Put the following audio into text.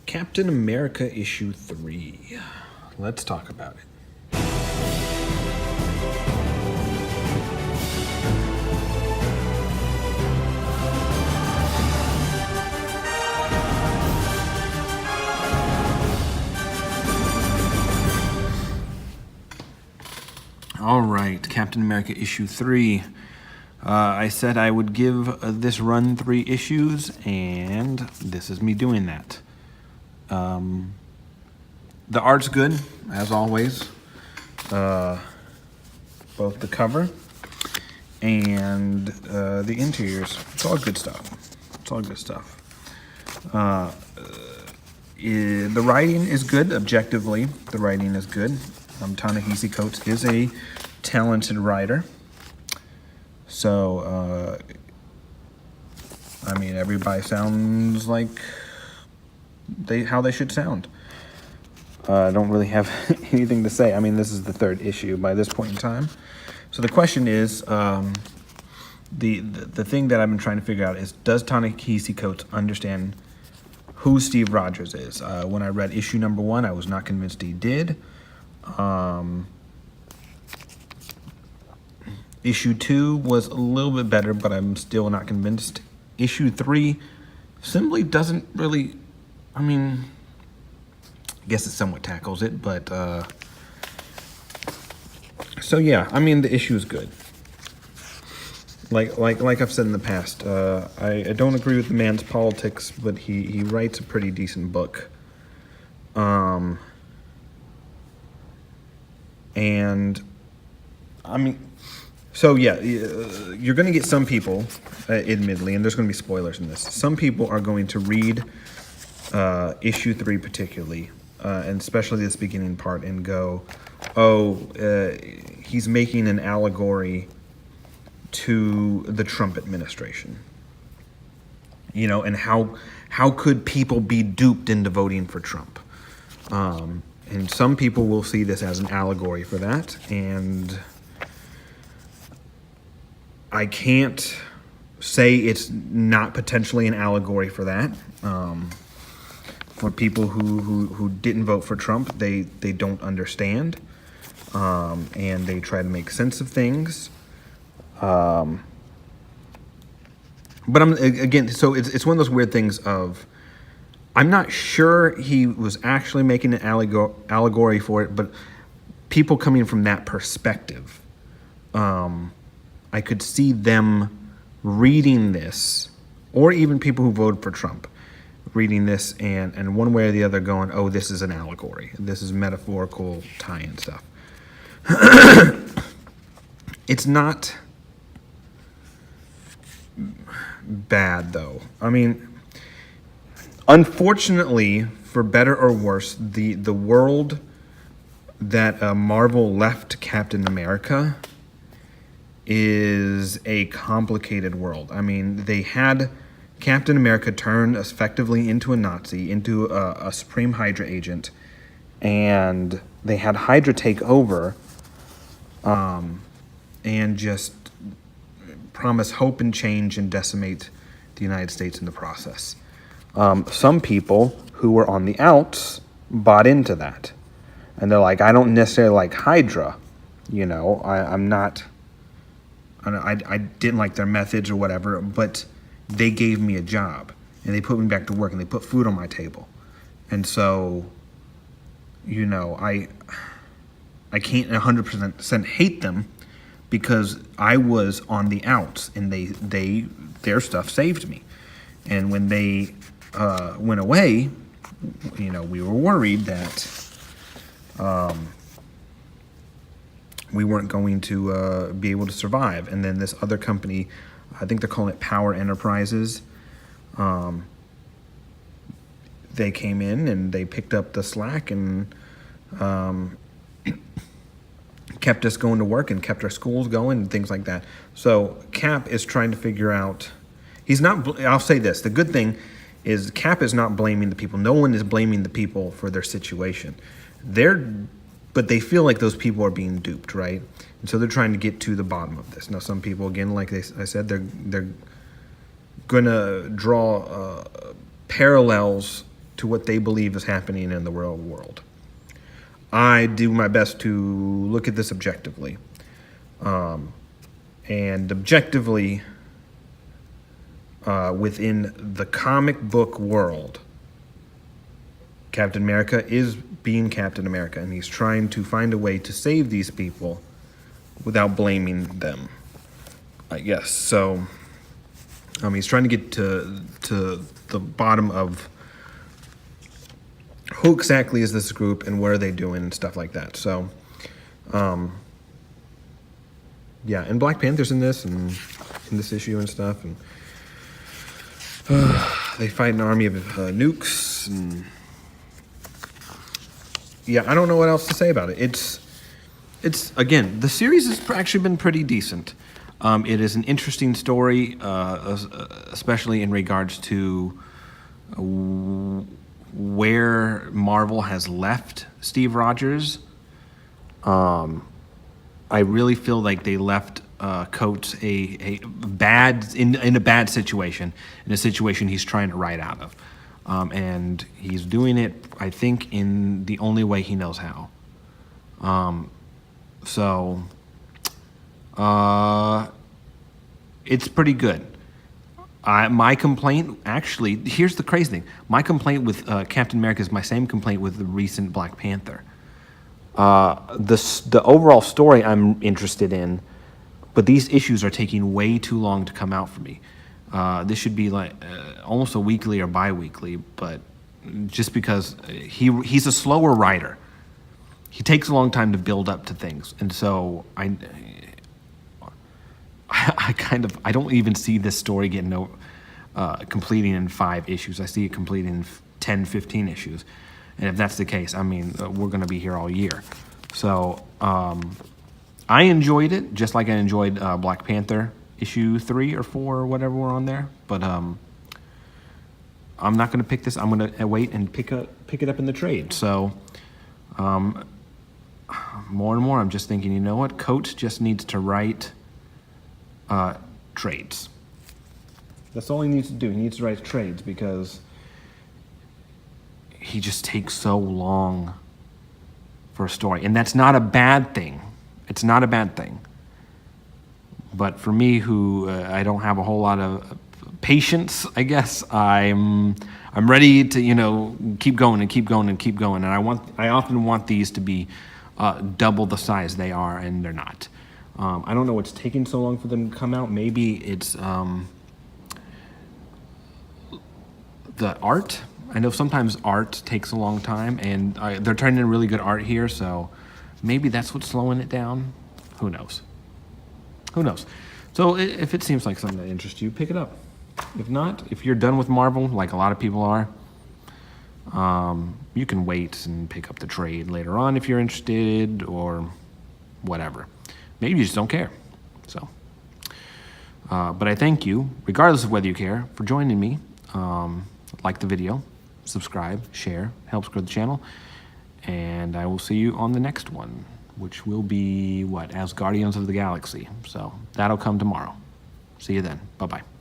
Captain America issue 3. Let's talk about it. All right, Captain America issue 3. I said I would give this run 3 issues, and this is me doing that. The art's good, as always. Both the cover and the interiors. It's all good stuff. It's all good stuff. The writing is good, objectively. The writing is good. Ta-Nehisi Coates is a talented writer. So, I mean, everybody sounds like how they should sound. I don't really have anything to say. I mean, this is the 3rd issue by this point in time. So the question is, the thing that I've been trying to figure out is, does Ta-Nehisi Coates understand who Steve Rogers is? When I read issue number 1, I was not convinced he did. Issue 2 was a little bit better, but I'm still not convinced. Issue 3 simply doesn't really, I mean, I guess it somewhat tackles it, but, so yeah, I mean, the issue is good. Like I've said in the past, I don't agree with the man's politics, but he writes a pretty decent book. And, I mean, so yeah, you're going to get some people, admittedly, and there's going to be spoilers in this. Some people are going to read issue 3 particularly, and especially this beginning part, and go, oh, he's making an allegory to the Trump administration. You know, and how could people be duped into voting for Trump? And some people will see this as an allegory for that, and I can't say it's not potentially an allegory for that. For people who didn't vote for Trump, they don't understand, and they try to make sense of things. But again, so it's one of those weird things of, I'm not sure he was actually making an allegory for it, but people coming from that perspective, I could see them reading this, or even people who voted for Trump, reading this and one way or the other going, oh, this is an allegory. This is metaphorical tie-in stuff. It's not bad, though. I mean, unfortunately, for better or worse, the world that Marvel left Captain America is a complicated world. I mean, they had Captain America turn effectively into a Nazi, into a Supreme Hydra agent, and they had Hydra take over and just promise hope and change and decimate the United States in the process. Some people who were on the outs bought into that. And they're like, I don't necessarily like Hydra. You know, I didn't like their methods or whatever, but they gave me a job and they put me back to work and they put food on my table. And so, you know, I can't 100% hate them because I was on the outs and their stuff saved me. And when they went away, you know, we were worried that we weren't going to be able to survive. And then this other company, I think they're calling it Power Enterprises, they came in and they picked up the slack and kept us going to work and kept our schools going and things like that. So Cap is trying to figure out, I'll say this, the good thing is Cap is not blaming the people. No one is blaming the people for their situation. But they feel like those people are being duped, right? And so they're trying to get to the bottom of this. Now, some people, again, like I said, they're going to draw parallels to what they believe is happening in the real world. I do my best to look at this objectively. And objectively, within the comic book world, Captain America is being Captain America, and he's trying to find a way to save these people without blaming them, I guess. So he's trying to get to the bottom of who exactly is this group and what are they doing and stuff like that. So, yeah, and Black Panther's in this and in this issue and stuff, and they fight an army of nukes, and yeah, I don't know what else to say about it. It's again, the series has actually been pretty decent. It is an interesting story, especially in regards to where Marvel has left Steve Rogers. I really feel like they left Coates in a bad situation, in a situation he's trying to write out of, and he's doing it, I think, in the only way he knows how. It's pretty good. My complaint, actually, here's the crazy thing. My complaint with Captain America is my same complaint with the recent Black Panther. The overall story I'm interested in, but these issues are taking way too long to come out for me. This should be like almost a weekly or bi-weekly, but just because he's a slower writer. He takes a long time to build up to things, and so I don't even see this story getting completing in 5 issues. I see it completing in 10, 15 issues. And if that's the case, I mean, we're going to be here all year. So I enjoyed it, just like I enjoyed Black Panther issue 3 or 4 or whatever were on there. But I'm not going to pick this. I'm going to wait and pick it up in the trade. So more and more, I'm just thinking, you know what? Coates just needs to write trades. That's all he needs to do. He needs to write trades because he just takes so long for a story. And that's not a bad thing. It's not a bad thing. But for me, who I don't have a whole lot of patience, I guess, I'm ready to, keep going and keep going and keep going. And I often want these to be double the size they are, and they're not. I don't know what's taking so long for them to come out. Maybe it's the art. I know sometimes art takes a long time, and they're turning in really good art here, so maybe that's what's slowing it down. Who knows? Who knows? So if it seems like something that interests you, pick it up. If not, if you're done with Marvel, like a lot of people are, you can wait and pick up the trade later on if you're interested, or whatever. Maybe you just don't care. So, but I thank you, regardless of whether you care, for joining me. Like the video, subscribe, share, helps grow the channel, and I will see you on the next one, which will be, as Guardians of the Galaxy. So that'll come tomorrow. See you then. Bye-bye.